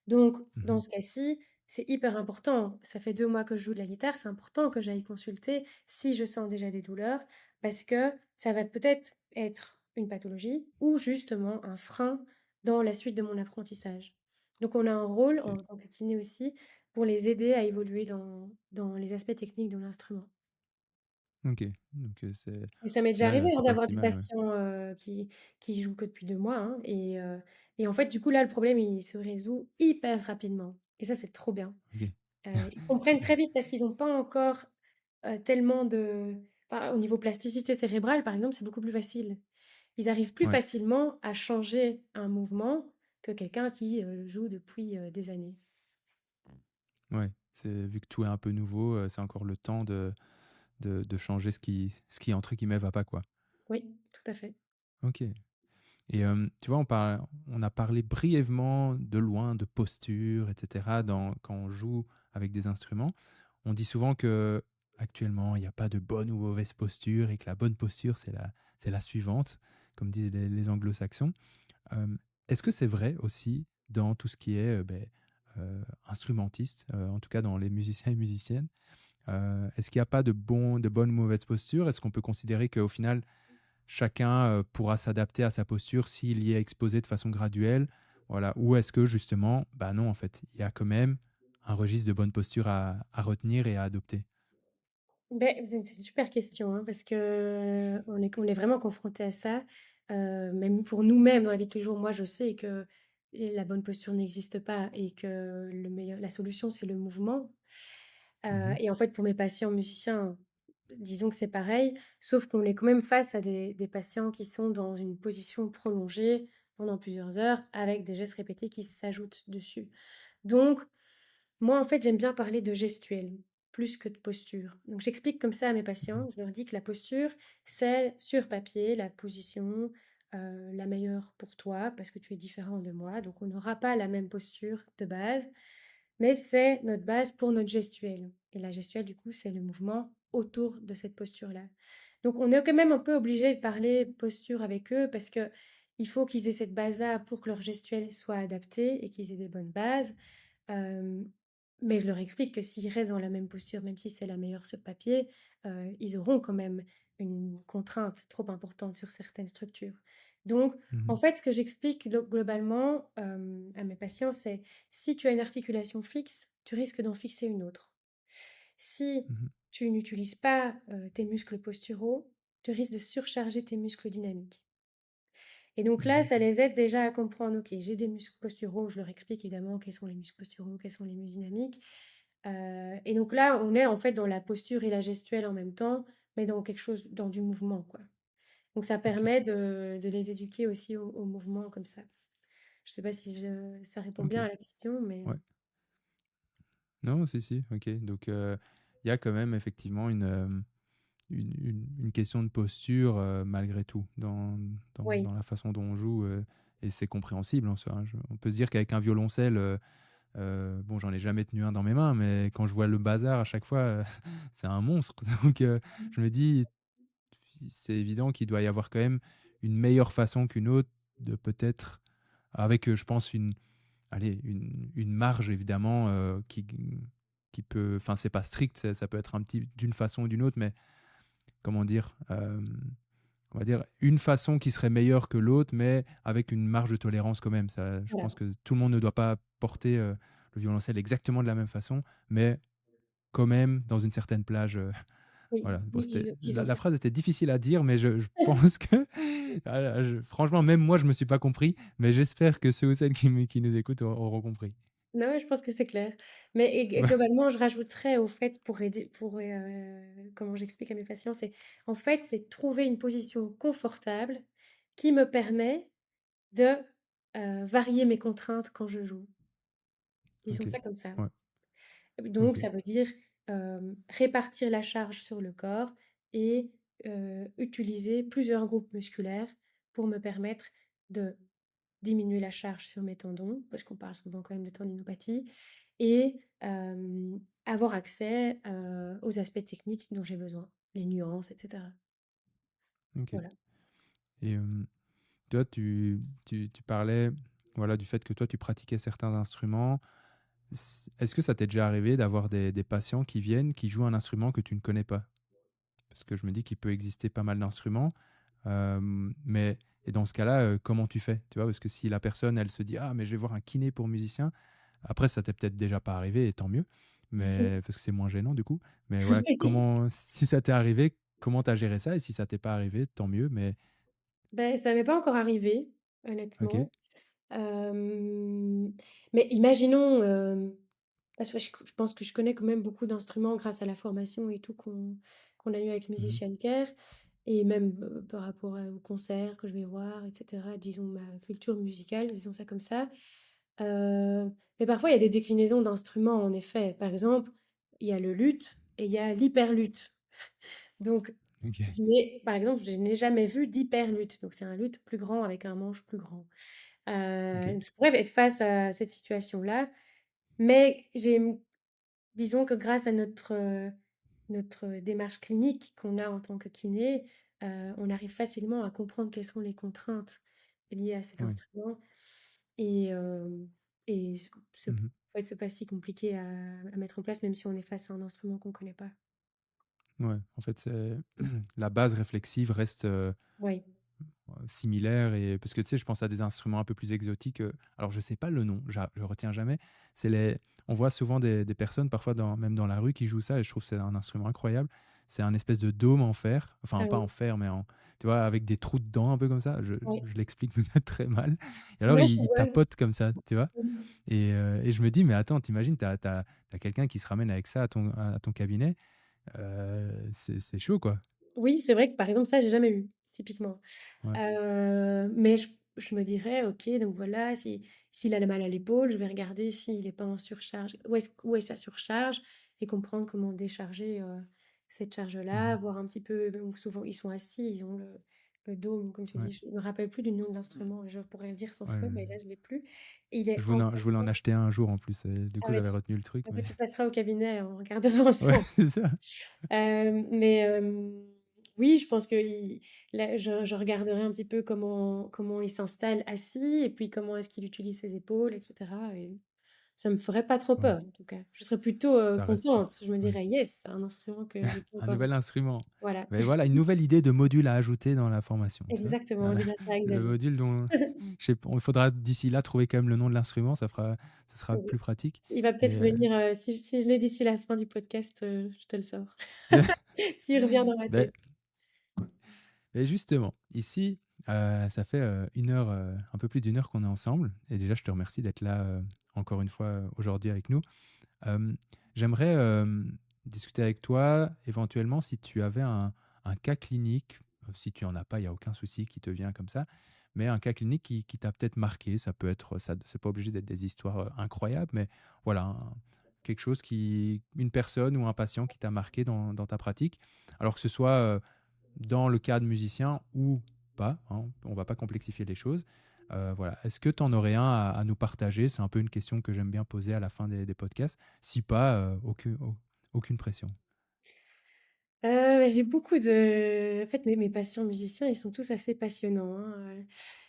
Donc, dans Mmh. ce cas-ci, c'est hyper important. Ça fait 2 mois que je joue de la guitare, c'est important que j'aille consulter si je sens déjà des douleurs, parce que ça va peut-être être une pathologie ou justement un frein dans la suite de mon apprentissage. Donc on a un rôle OK. en tant que kiné aussi pour les aider à évoluer dans les aspects techniques de l'instrument. OK. Donc c'est Et ça m'est au déjà final, arrivé, hein, c'est pas d'avoir si des mal, ouais. patients, qui jouent que depuis 2 mois, hein, et en fait, du coup, là, le problème, il se résout hyper rapidement et ça, c'est trop bien. OK. Ils comprennent très vite parce qu'ils ont pas encore, tellement de enfin, au niveau plasticité cérébrale, par exemple, c'est beaucoup plus facile. Ils arrivent plus Ouais. facilement à changer un mouvement que quelqu'un qui, joue depuis, des années. Ouais. C'est vu que tout est un peu nouveau, c'est encore le temps de changer ce qui entre guillemets «va pas», quoi. Oui, tout à fait. OK. Et tu vois, on a parlé brièvement, de loin, de posture et cetera quand on joue avec des instruments. On dit souvent que actuellement il y a pas de bonne ou mauvaise posture et que la bonne posture, c'est la suivante, comme disent les anglo-saxons. Hem, Est-ce que c'est vrai aussi dans tout ce qui est, instrumentiste, en tout cas dans les musiciens et musiciennes? Est-ce qu'il y a pas de bonne ou mauvaise posture? Est-ce qu'on peut considérer qu'au final chacun, pourra s'adapter à sa posture s'il y est exposé de façon graduelle, voilà. Ou est-ce que justement, bah, non, en fait, il y a quand même un registre de bonne posture à retenir et à adopter? Beh, c'est une super question, hein, parce que on est vraiment confronté à ça, même pour nous-mêmes dans la vie de tous les jours. Moi, je sais que la bonne posture n'existe pas et que la solution, c'est le mouvement. Mmh. Et en fait, pour mes patients musiciens, disons que c'est pareil, sauf qu'on est quand même face à des patients qui sont dans une position prolongée pendant plusieurs heures avec des gestes répétés qui s'ajoutent dessus. Donc moi, en fait, j'aime bien parler de gestuelle, plus que de posture. Donc j'explique comme ça à mes Mmh. patients, je leur dis que la posture, c'est sur papier la position, la meilleure pour toi parce que tu es différent de moi, donc on n'aura pas la même posture de base, mais c'est notre base pour notre gestuelle et la gestuelle, du coup, c'est le mouvement autour de cette posture-là. Donc on est quand même un peu obligé de parler posture avec eux parce que il faut qu'ils aient cette base-là pour que leur gestuelle soit adaptée et qu'ils aient des bonnes bases. Hem, mais je leur explique que s'ils restent dans la même posture, même si c'est la meilleure sur papier, ils auront quand même une contrainte trop importante sur certaines structures. Donc, en Mmh. fait, ce que j'explique globalement, à mes patients, c'est: si tu as une articulation fixe, tu risques d'en fixer une autre. Si Mmh. tu n'utilises pas, tes muscles posturaux, tu risques de surcharger tes muscles dynamiques. Et donc là, Mmh. ça les aide déjà à comprendre: «OK, j'ai des muscles posturaux», je leur explique évidemment quels sont les muscles posturaux, quels sont les muscles dynamiques. Et donc là, on est en fait dans la posture et la gestuelle en même temps, mais dans quelque chose dans du mouvement, quoi. Donc ça OK. permet de les éduquer aussi au mouvement comme ça. Je sais pas si ça répond OK. bien à la question, mais Ouais. Non, si, si, OK. Donc il y a quand même effectivement une question de posture, malgré tout Oui. dans la façon dont on joue, et c'est compréhensible en soi, hein. Je On peut se dire qu'avec un violoncelle, bon, j'en ai jamais tenu un dans mes mains, mais quand je vois le bazar à chaque fois, c'est un monstre. Donc je me dis, c'est évident qu'il doit y avoir quand même une meilleure façon qu'une autre de peut-être avec, je pense une marge évidemment, qui peut, enfin, c'est pas strict, ça peut être un petit d'une façon ou d'une autre, mais comment dire? On va dire une façon qui serait meilleure que l'autre, mais avec une marge de tolérance quand même. Ça, je Voilà. pense que tout le monde ne doit pas porter, le violoncelle exactement de la même façon, mais quand même dans une certaine plage, Oui, voilà. Bon, oui, c'était disons la ça. phrase était difficile à dire, mais je pense que voilà, je franchement, même moi, je me suis pas compris, mais j'espère que ceux ou celles qui nous écoutent auront compris. Non, ouais, je pense que c'est clair. Mais et globalement, je rajouterais au fait pour aider comment j'explique à mes patients, c'est en fait, c'est trouver une position confortable qui me permet de, varier mes contraintes quand je joue. Disons OK. ça comme ça. Ouais, Donc OK, ça veut dire, répartir la charge sur le corps et utiliser plusieurs groupes musculaires pour me permettre de diminuer la charge sur mes tendons, parce qu'on parle souvent quand même de tendinopathie et avoir accès, aux aspects techniques dont j'ai besoin, les nuances et cetera. OK. Voilà. Et toi, tu parlais, voilà, du fait que toi, tu pratiquais certains instruments. Est-ce que ça t'est déjà arrivé d'avoir des patients qui viennent, qui jouent un instrument que tu ne connais pas? Parce que je me dis qu'il peut exister pas mal d'instruments, mais et dans ce cas-là, comment tu fais? Tu vois? Parce que si la personne, elle se dit: «Ah, mais je vais voir un kiné pour musicien». Après, ça t'est peut-être déjà pas arrivé et tant mieux, mais parce que c'est moins gênant du coup. Mais voilà, comment si ça t'est arrivé, comment tu as géré ça? Et si ça t'est pas arrivé, tant mieux, mais Ben ça m'est pas encore arrivé, OK. honnêtement. Mais imaginons, parce que je pense que je connais quand même beaucoup d'instruments grâce à la formation et tout qu'on a eu avec Mmh. Musician Care et même, par rapport aux concerts que je vais voir et cetera, disons ma culture musicale, disons ça comme ça. Mais parfois il y a des déclinaisons d'instruments en effet. Par exemple, il y a le luth et il y a l'hyperluth. Donc OK, par exemple, je n'ai jamais vu d'hyperluth, donc c'est un luth plus grand avec un manche plus grand. OK, Donc je pourrais être face à cette situation-là, mais disons que grâce à notre démarche clinique qu'on a en tant que kiné, on arrive facilement à comprendre quelles sont les contraintes liées à cet ouais. instrument et ce Mmh. en fait, c'est pas si compliqué à mettre en place, même si on est face à un instrument qu'on connaît pas. Ouais, en fait, c'est la base réflexive reste, Oui, similaire, et parce que tu sais, je pense à des instruments un peu plus exotiques, alors je sais pas le nom, je retiens jamais. C'est les On voit souvent des personnes parfois même dans la rue qui jouent ça, et je trouve que c'est un instrument incroyable. C'est un espèce de dôme en fer, enfin ah pas en oui, fer, mais tu vois, avec des trous dedans un peu comme ça. oui. Je l'explique peut-être très mal. Et alors Non, je il vois. tapote comme ça, tu vois? Mmh. Et je me dis: «Mais attends, t'imagines, t'as quelqu'un qui se ramène avec ça à ton cabinet, c'est chaud, quoi». Oui, c'est vrai que par exemple ça, j'ai jamais eu, typiquement. Ouais. Mais je me dirais: «OK, donc voilà, s'il a mal à l'épaule, je vais regarder s'il est pas en surcharge. Où est sa surcharge?» et comprendre comment décharger, cette charge-là, Mmh. voir un petit peu donc souvent ils sont assis, ils ont le dôme, comme tu Ouais, dis, je me rappelle plus du nom de l'instrument, je pourrais le dire sans ouais, feu, mais là je l'ai plus. Il est je voulais en entièrement acheter un jour en plus, du ah coup ouais, j'avais retenu le truc, ah bah, mais tu passeras au cabinet, on regardera ouais, ensemble. c'est ça. Mais oui, je pense que là, je regarderai un petit peu comment il s'installe assis et puis comment est-ce qu'il utilise ses épaules et cetera et ça me ferait pas trop Ouais, peur, en tout cas. Je serais plutôt, ça reste contente. Je me ouais, dirais: «Yes, un instrument que j'ai pas un encore vu». nouvel instrument. Voilà, Mais voilà, une nouvelle idée de module à ajouter dans la formation, tu vois? exactement, on Voilà, dira ça à le Xavier. module dont je sais p il faudra d'ici là trouver quand même le nom de l'instrument, ça sera Oui. plus pratique, Il va peut-être mais venir, si je l'ai d'ici la fin du podcast, je te le sors. S'il revient dans ma beh tête. Et justement, ici, ça fait, 1 heure, un peu plus d'une heure qu'on est ensemble, et déjà je te remercie d'être là, encore une fois, aujourd'hui avec nous. Hem, J'aimerais, discuter avec toi éventuellement si tu avais un cas clinique, si tu en as pas, il y a aucun souci, qui te vient comme ça, mais un cas clinique qui t'a peut-être marqué. Ça peut être, ça c'est pas obligé d'être des histoires, incroyables, mais voilà, quelque chose une personne ou un patient qui t'a marqué dans ta pratique? Alors que ce soit, dans le cadre musicien ou pas, hein, on va pas complexifier les choses. Voilà. Est-ce que tu en aurais un à nous partager? C'est un peu une question que j'aime bien poser à la fin des podcasts. Si pas, aucune pression. J'ai beaucoup de en fait, mes patients musiciens, ils sont tous assez passionnants, hein,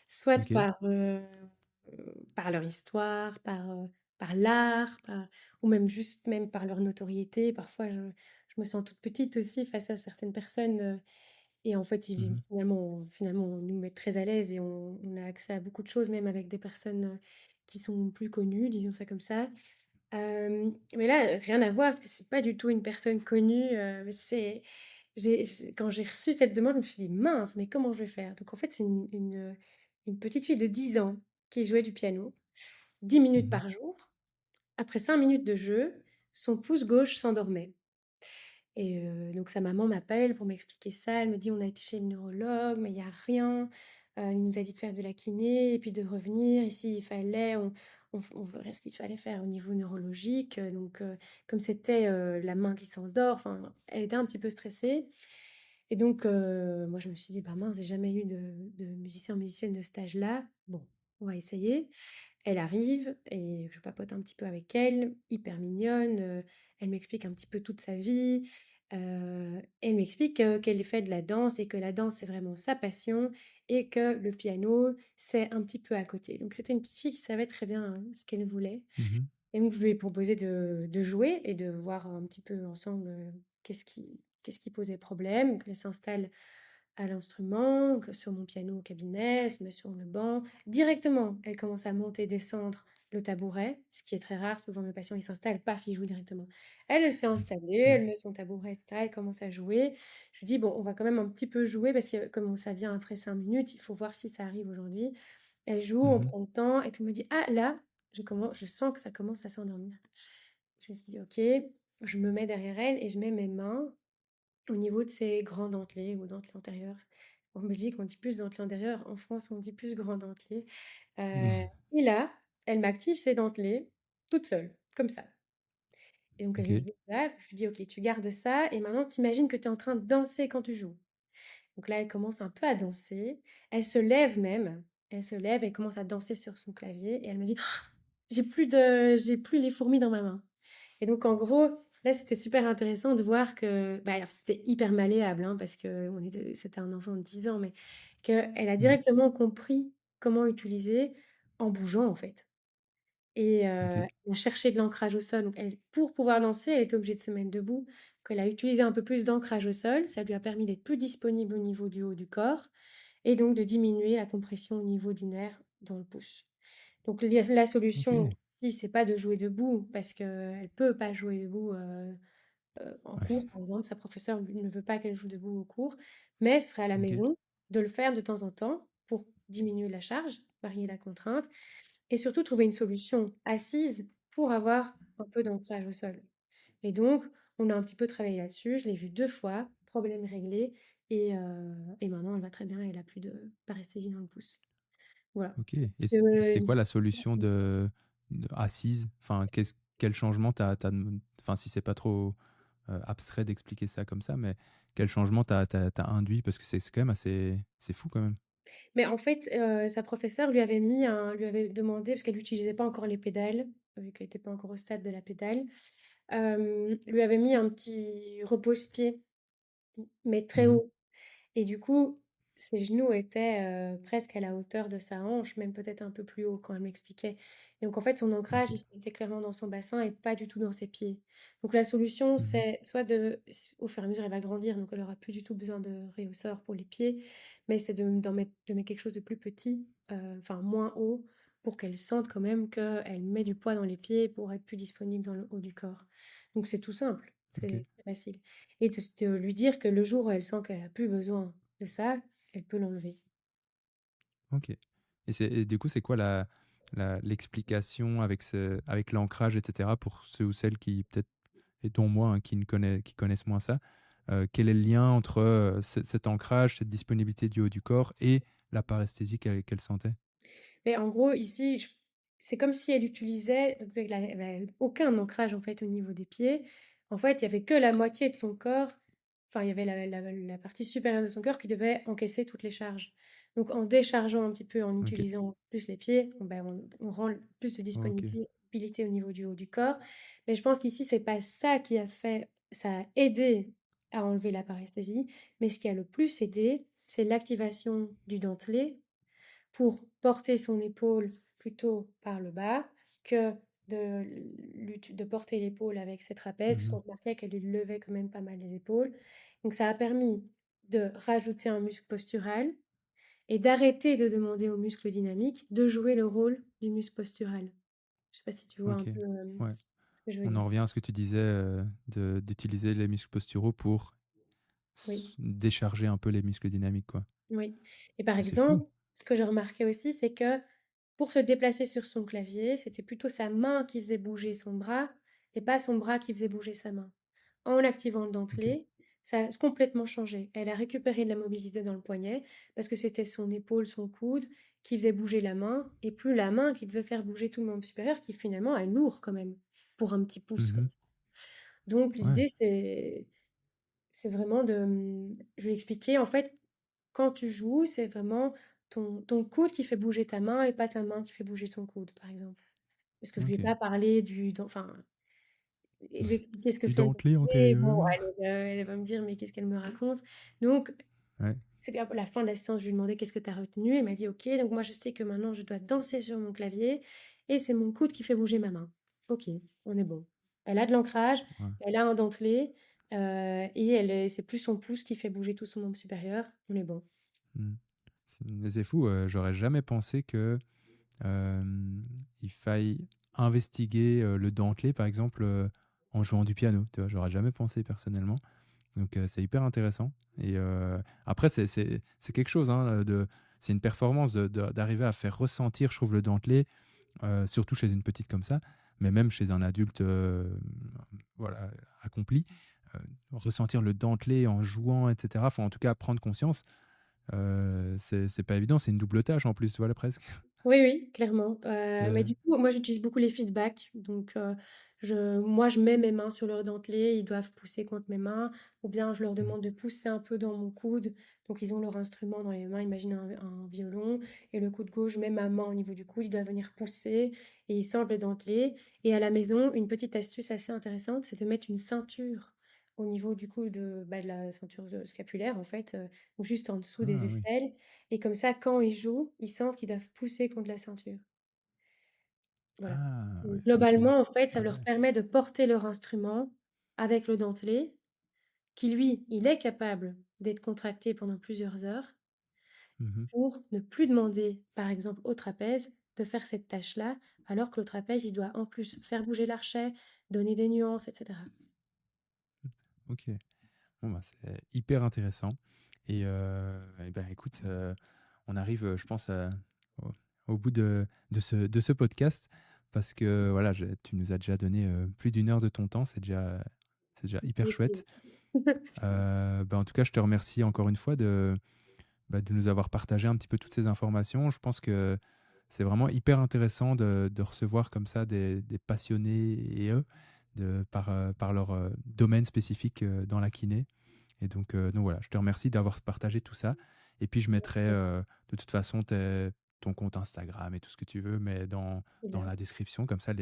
soit OK. par leur histoire, par l'art, ou même juste même par leur notoriété. Parfois, je me sens toute petite aussi face à certaines personnes, et en fait, ils vivent Mmh. finalement, on nous met très à l'aise et on a accès à beaucoup de choses, même avec des personnes, qui sont plus connues, disons ça comme ça. Mais là, rien à voir parce que c'est pas du tout une personne connue, mais j'ai quand j'ai reçu cette demande, je me suis dit: «Mince, mais comment je vais faire?» Donc en fait, c'est une petite fille de 10 ans qui jouait du piano 10 minutes Mmh. par jour. Après 5 minutes de jeu, son pouce gauche s'endormait. Et donc sa maman m'appelle pour m'expliquer ça. Elle me dit: «On a été chez le neurologue, mais il y a rien. Il nous a dit de faire de la kiné et puis de revenir. Ici, il fallait on verrait ce qu'il fallait faire au niveau neurologique». Donc comme c'était, la main qui s'endort, enfin, elle était un petit peu stressée. Et donc moi, je me suis dit: «Bah mince, j'ai jamais eu de musicien ou musicienne de cet âge-là. Bon, on va essayer». Elle arrive et je papote un petit peu avec elle, hyper mignonne, elle m'explique un petit peu toute sa vie. Elle m'explique, qu'elle fait de la danse et que la danse, c'est vraiment sa passion et que le piano, c'est un petit peu à côté. Donc c'était une petite fille qui savait très bien, ce qu'elle voulait, Mmh. et donc je lui ai proposé de jouer et de voir un petit peu ensemble, qu'est-ce qui posait problème. Donc elle s'installe à l'instrument, que sur mon piano au cabinet, elle se met sur le banc. Directement, elle commence à monter, descendre le tabouret, ce qui est très rare. Souvent, mes patients, ils s'installent, paf, ils jouent directement. Elle s'est installée, Ouais. elle met son tabouret et cetera, elle commence à jouer. Je lui dis: «Bon, on va quand même un petit peu jouer parce que comme ça vient après 5 minutes, il faut voir si ça arrive aujourd'hui». Elle joue, on Mmh. prend le temps et puis elle me dit: «Ah là, je sens que ça commence à s'endormir». Je me suis dit: «OK». Je me mets derrière elle et je mets mes mains au niveau de ses grands dentelés ou dentelés antérieurs. En Belgique, on dit plus dentelé antérieur, en France, on dit plus grand dentelé. Heu et là, elle m'active ses dentelés toute seule, comme ça. Et donc elle me OK. dit ça, je lui dis: «OK, tu gardes ça et maintenant tu imagines que tu es en train de danser quand tu joues». Donc là, elle commence un peu à danser, elle se lève même, elle se lève, elle commence à danser sur son clavier et elle me dit: j'ai plus les fourmis dans ma main». Et donc en gros, là, c'était super intéressant de voir que, bah, alors c'était hyper malléable, hein, parce c'était un enfant de 10 ans, mais qu'elle a Mmh. directement compris comment utiliser en bougeant, en fait. Et OK. elle a cherché de l'ancrage au sol. Donc elle, pour pouvoir danser, elle était obligée de se mettre debout. Donc elle a utilisé un peu plus d'ancrage au sol. Ça lui a permis d'être plus disponible au niveau du haut du corps et donc de diminuer la compression au niveau du nerf dans le pouce. Donc la solution, OK. si c'est pas de jouer debout parce qu'elle peut pas jouer debout, en Ouais. cours, par exemple. Sa professeure lui ne veut pas qu'elle joue debout au cours, mais ce serait à la OK. maison de le faire de temps en temps pour diminuer la charge, varier la contrainte et surtout trouver une solution assise pour avoir un peu d'ancrage au sol. Et donc, on a un petit peu travaillé là-dessus. Je l'ai vue 2 fois, problème réglé, et maintenant elle va très bien, elle a plus de paresthésie dans le pouce. Voilà. OK. Et c'était Une quoi la solution assise? Enfin, quel changement enfin, si c'est pas trop, abstrait d'expliquer ça comme ça, mais quel changement t'as induit? Parce que c'est quand même c'est fou quand même. Mais en fait, sa professeure lui avait demandé parce qu'elle n'utilisait pas encore les pédales, vu qu'elle était pas encore au stade de la pédale, lui avait mis un petit repose-pied, mais très Mmh. haut. Et du coup, ses genoux étaient, presque à la hauteur de sa hanche, même peut-être un peu plus haut quand elle m'expliquait. Et donc en fait, son ancrage, OK. il se mettait clairement dans son bassin et pas du tout dans ses pieds. Donc la solution, Mmh. c'est soit au fur et à mesure, elle va grandir, donc elle aura plus du tout besoin de rehausseur pour les pieds, mais c'est de mettre quelque chose de plus petit, enfin moins haut, pour qu'elle sente quand même qu'elle met du poids dans les pieds pour être plus disponible dans le haut du corps. Donc c'est tout simple, OK. c'est facile. Et de lui dire que le jour où elle sent qu'elle a plus besoin de ça, elle peut l'enlever. OK. Et du coup, c'est quoi l'explication avec l'ancrage et cetera pour ceux ou celles qui peut-être et dont moi, hein, qui connaissent moins ça? Quel est le lien entre, cet ancrage, cette disponibilité du haut du corps et la paresthésie qu'elle sentait? Mais en gros, ici, c'est comme si elle utilisait donc avec elle avait aucun ancrage, en fait, au niveau des pieds. En fait, il y avait que la moitié de son corps, enfin, il y avait la partie supérieure de son corps qui devait encaisser toutes les charges. Donc en déchargeant un petit peu, en OK. utilisant plus les pieds, on rend plus de OK. disponibilité au niveau du haut du corps. Mais je pense qu'ici, c'est pas ça qui a fait ça a aidé à enlever la paresthésie, mais ce qui a le plus aidé, c'est l'activation du dentelé pour porter son épaule plutôt par le bas que de porter l'épaule avec ses trapèzes, Mmh. puisqu'on remarquait qu'elle lui levait quand même pas mal les épaules. Donc ça a permis de rajouter un muscle postural et d'arrêter de demander au muscle dynamique de jouer le rôle du muscle postural. Je sais pas si tu vois un OK. peu, Ouais. ce que je veux On dire? en revient à ce que tu disais, d'utiliser les muscles posturaux pour Oui. décharger un peu les muscles dynamiques, quoi. Oui et par C'est fou. exemple, ce que je remarquais aussi, c'est que pour se déplacer sur son clavier, c'était plutôt sa main qui faisait bouger son bras et pas son bras qui faisait bouger sa main. En activant le OK. dentelé, ça a complètement changé. Elle a récupéré de la mobilité dans le poignet parce que c'était son épaule, son coude qui faisait bouger la main et plus la main qui devait faire bouger tout le membre supérieur qui finalement est lourd quand même pour un petit pouce comme Mmh. ça. Donc Ouais. l'idée c'est vraiment de, je lui ai expliqué en fait, quand tu joues, c'est vraiment ton coude qui fait bouger ta main et pas ta main qui fait bouger ton coude, par exemple. Parce que je lui ai OK. pas parlé du den enfin, et lui expliquer ce que Du c'est le dentelé dentelé, bon, antérieur. elle va me dire: «Mais qu'est-ce qu'elle me raconte?» Donc Ouais. c'est qu'à la fin de la séance, je lui ai demandé: «Qu'est-ce que tu as retenu?» Elle m'a dit: «OK, donc moi je sais que maintenant je dois danser sur mon clavier et c'est mon coude qui fait bouger ma main». OK, on est bon. Elle a de l'ancrage, Ouais. elle a un dentelé, et c'est plus son pouce qui fait bouger tout son membre supérieur, on est bon. Mmh. C'est fou, j'aurais jamais pensé que, il faille investiguer, le dentelé, par exemple, en jouant du piano, tu vois? J'aurais jamais pensé personnellement. Donc c'est hyper intéressant et après c'est quelque chose, hein, c'est une performance d'arriver à faire ressentir, je trouve, le dentelé, surtout chez une petite comme ça, mais même chez un adulte, voilà, accompli, ressentir le dentelé en jouant et cetera, enfin, en tout cas, prendre conscience, c'est pas évident, c'est une double tâche en plus, voilà, presque. Oui, oui, clairement, mais Heu, du coup, moi, j'utilise beaucoup les feedbacks, donc je mets mes mains sur leur dentelé, ils doivent pousser contre mes mains ou bien je leur mmh, demande de pousser un peu dans mon coude, donc ils ont leur instrument dans les mains, imagine un violon et le coude gauche, je mets ma main au niveau du coude, ils doivent venir pousser et ils sentent le dentelé et à la maison, une petite astuce assez intéressante, c'est de mettre une ceinture au niveau du cou de la ceinture, scapulaire, en fait, ou juste en dessous des ah oui. aisselles et comme ça, quand ils jouent, ils sentent qu'ils doivent pousser contre la ceinture. Voilà. Ah Donc ouais, OK. globalement, en fait, ça Ah leur ouais. permet de porter leur instrument avec le dentelé, qui lui, il est capable d'être contracté pendant plusieurs heures Mmh. pour ne plus demander, par exemple, au trapèze de faire cette tâche-là, alors que le trapèze, il doit en plus faire bouger l'archet, donner des nuances, et cetera. OK. Bon, bah, c'est hyper intéressant et ben, écoute, on arrive, je pense, au au bout de ce podcast parce que, voilà, tu nous as déjà donné, plus d'une heure de ton temps, c'est déjà Ça hyper fait chouette. plaisir. Bah, en tout cas, je te remercie encore une fois de nous avoir partagé un petit peu toutes ces informations. Je pense que c'est vraiment hyper intéressant de recevoir comme ça des passionnés et eux, par leur, domaine spécifique, dans la kiné. Et donc voilà, je te remercie d'avoir partagé tout ça. Et puis je mettrai, Merci à toi. de toute façon ton compte Instagram et tout ce que tu veux, mais Trop dans bien. la description, comme ça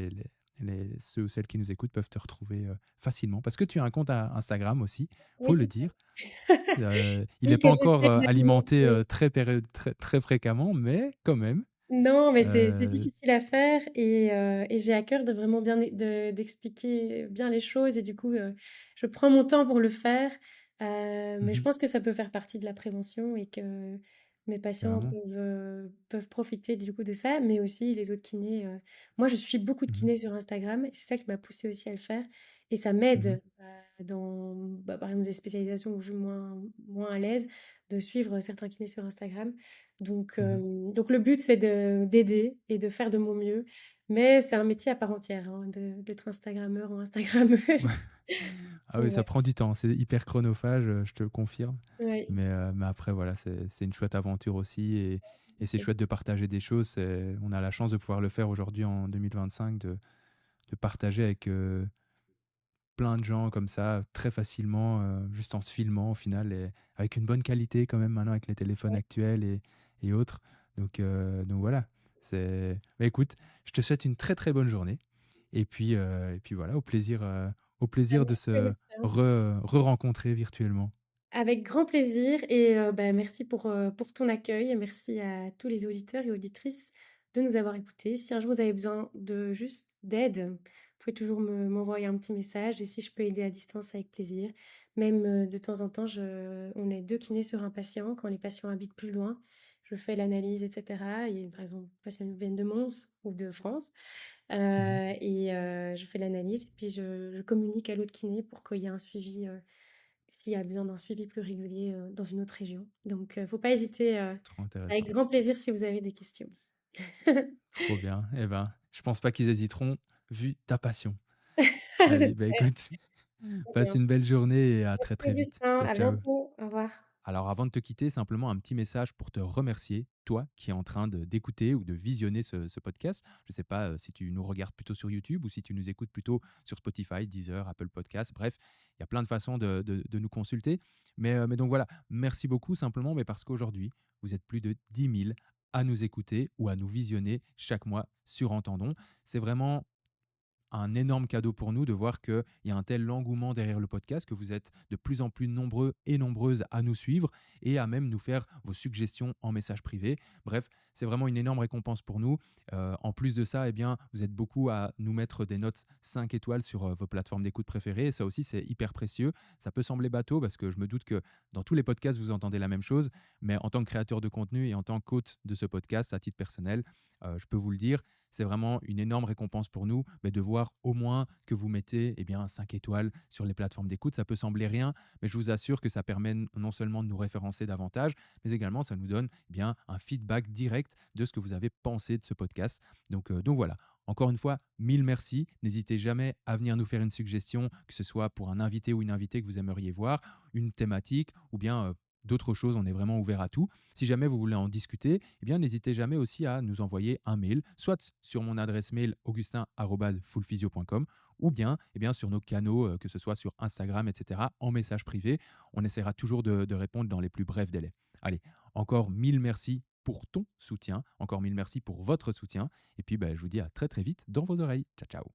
ceux ou celles qui nous écoutent peuvent te retrouver, facilement. Parce que tu as un compte Instagram aussi, Oui, faut c'est le ça. dire. Il n'est Oui, pas que encore, j'essaie alimenté, d'alimenter. très fréquemment, mais quand même. Non, mais c'est Heu, difficile à faire et j'ai à cœur de vraiment bien d'expliquer bien les choses et du coup, je prends mon temps pour le faire, mais je mmh, pense que ça peut faire partie de la prévention et que mes patients carrément. peuvent profiter du coup de ça, mais aussi les autres kinés, moi je suis beaucoup de Mmh mh. kinés sur Instagram et c'est ça qui m'a poussée aussi à le faire et ça Mmh. m'aide, dans, par exemple des spécialisations où je suis moins à l'aise, de suivre certains kinés sur Instagram. Mmh. Donc le but, c'est d'aider et de faire de mon mieux, mais c'est un métier à part entière, hein, d'être instagrammeur ou Ouais. instagrammeuse. Ah Donc oui, ça voilà, prend du temps, c'est hyper chronophage, je te le confirme. ouais. Mais après voilà, c'est une chouette aventure aussi et c'est C'est chouette de partager des choses. On a la chance de pouvoir le faire aujourd'hui en 2025, de partager avec plein de gens comme ça, très facilement, juste en se filmant au final et avec une bonne qualité quand même maintenant avec les téléphones ouais. actuels et autres. Donc voilà, bah, écoute, je te souhaite une très, très bonne journée et puis voilà, au Bah, plaisir de merci se Augustin. re-rencontrer virtuellement. Avec grand plaisir et bah, merci pour ton accueil et merci à tous les auditeurs et auditrices de nous avoir écoutés. Si un jour vous avez besoin de juste d'aide, vous pouvez toujours m'envoyer un petit message et si je peux aider à distance, avec plaisir. Même, de temps en temps, on est 2 kinés sur un patient. Quand les patients habitent plus loin, je fais l'analyse et cetera et par exemple, les patients viennent de Mons ou de France, Mmh. je fais l'analyse et puis je communique à l'autre kiné pour qu'il y ait un suivi, s'il y a besoin d'un suivi plus régulier, dans une autre région. Donc, faut pas hésiter, Trop c'est avec intéressant. grand plaisir si vous avez des questions. Trop bien. Eh ben, je pense pas qu'ils hésiteront vu ta passion. Allez, bah, J'espère. écoute, Très passe bien. une belle journée et à très, Merci très vite. Augustin, Ciao, à ciao. bientôt. Au revoir. Alors avant de te quitter, simplement un petit message pour te remercier, toi qui es en train d'écouter ou de visionner ce podcast. Je ne sais pas si tu nous regardes plutôt sur YouTube ou si tu nous écoutes plutôt sur Spotify, Deezer, Apple Podcasts. Bref, il y a plein de façons de nous consulter. Mais donc voilà, merci beaucoup simplement, mais parce qu'aujourd'hui, vous êtes plus de 10 000 à nous écouter ou à nous visionner chaque mois sur Entendons. C'est vraiment un énorme cadeau pour nous de voir qu'il y a un tel engouement derrière le podcast, que vous êtes de plus en plus nombreux et nombreuses à nous suivre et à même nous faire vos suggestions en message privé. Bref, c'est vraiment une énorme récompense pour nous. En plus de ça, eh bien, vous êtes beaucoup à nous mettre des notes 5 étoiles sur vos plateformes d'écoute préférées. Et ça aussi, c'est hyper précieux. Ça peut sembler bateau parce que je me doute que dans tous les podcasts, vous entendez la même chose. Mais en tant que créateur de contenu et en tant qu'hôte de ce podcast, à titre personnel, je peux vous le dire, c'est vraiment une énorme récompense pour nous, mais de voir au moins que vous mettez eh bien, 5 étoiles sur les plateformes d'écoute. Ça peut sembler rien, mais je vous assure que ça permet non seulement de nous référencer davantage, mais également ça nous donne eh bien, un feedback direct de ce que vous avez pensé de ce podcast. Donc voilà. Encore une fois, mille merci. N'hésitez jamais à venir nous faire une suggestion, que ce soit pour un invité ou une invitée que vous aimeriez voir, une thématique ou bien d'autres choses. On est vraiment ouvert à tout. Si jamais vous voulez en discuter, eh bien, n'hésitez jamais aussi à nous envoyer un mail, soit sur mon adresse mail augustin@fullphysio.com ou bien sur nos canaux, que ce soit sur Instagram, etc., en message privé. On essaiera toujours de répondre dans les plus brefs délais. Allez, encore mille merci pour ton soutien, encore mille merci pour votre soutien, et puis bah, je vous dis à très très vite dans vos oreilles. Ciao, ciao.